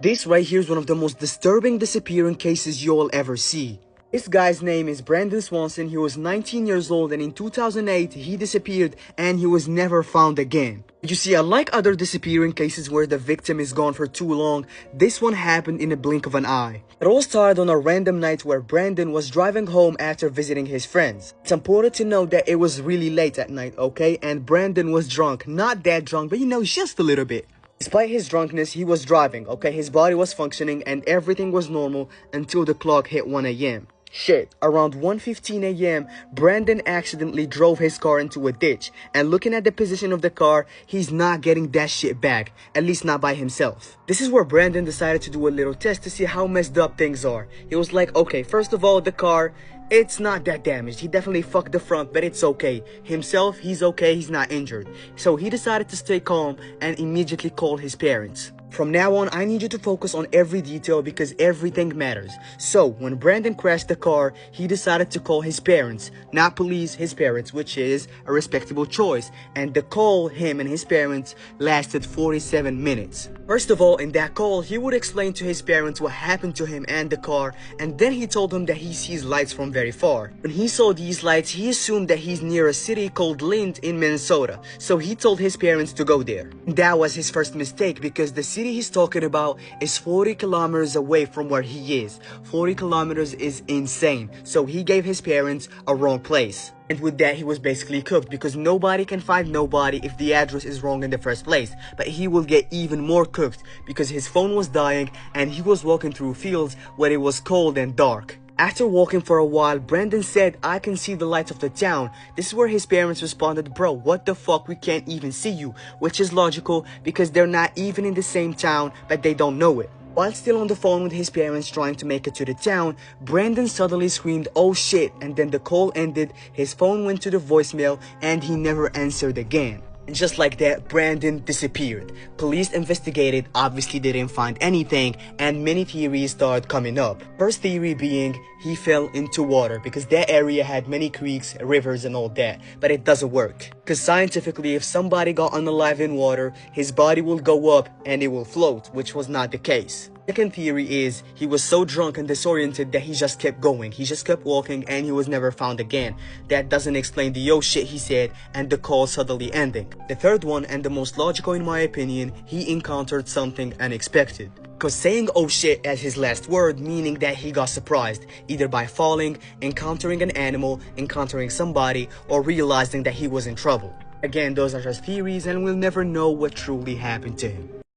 This right here is one of the most disturbing disappearing cases you'll ever see. This guy's name is Brandon Swanson. He was 19 years old and in 2008 he disappeared and he was never found again. You see, unlike other disappearing cases where the victim is gone for too long, this one happened in a blink of an eye. It all started on a random night where Brandon was driving home after visiting his friends. It's important to note that it was really late at night, okay? And Brandon was drunk. Not that drunk, but just a little bit. Despite his drunkenness, he was driving, okay? His body was functioning and everything was normal until the clock hit 1 a.m. Shit, around 1:15 a.m., Brandon accidentally drove his car into a ditch. And looking at the position of the car, he's not getting that shit back, at least not by himself. This is where Brandon decided to do a little test to see how messed up things are. He was like, okay, first of all, the car, it's not that damaged. He definitely fucked the front, but it's okay. Himself, he's okay, he's not injured. So he decided to stay calm and immediately called his parents. From now on, I need you to focus on every detail because everything matters. So, when Brandon crashed the car, he decided to call his parents, not police, his parents, which is a respectable choice. And the call, him and his parents, lasted 47 minutes. First of all, in that call, he would explain to his parents what happened to him and the car, and then he told them that he sees lights from very far. When he saw these lights, he assumed that he's near a city called Lind in Minnesota, so he told his parents to go there. That was his first mistake because the city he's talking about is 40 kilometers away from where he is. 40 kilometers is insane, so he gave his parents a wrong place. And with that, he was basically cooked because nobody can find nobody if the address is wrong in the first place. But he will get even more cooked because his phone was dying and he was walking through fields where it was cold and dark. After walking for a while, Brandon said, I can see the lights of the town. This is where his parents responded, bro, what the fuck, we can't even see you. Which is logical because they're not even in the same town, but they don't know it. While still on the phone with his parents trying to make it to the town, Brandon suddenly screamed, oh shit, and then the call ended, his phone went to the voicemail, and he never answered again. And just like that, Brandon disappeared. Police investigated, obviously they didn't find anything, and many theories started coming up. First theory being, he fell into water because that area had many creeks, rivers and all that, but it doesn't work. Because scientifically, if somebody got unalive in water, his body will go up and it will float, which was not the case. Second theory is, he was so drunk and disoriented that he just kept going. He just kept walking and he was never found again. That doesn't explain the oh shit he said and the call suddenly ending. The third one, and the most logical in my opinion, he encountered something unexpected. Because saying oh shit as his last word, meaning that he got surprised, either by falling, encountering an animal, encountering somebody, or realizing that he was in trouble. Again, those are just theories and we'll never know what truly happened to him.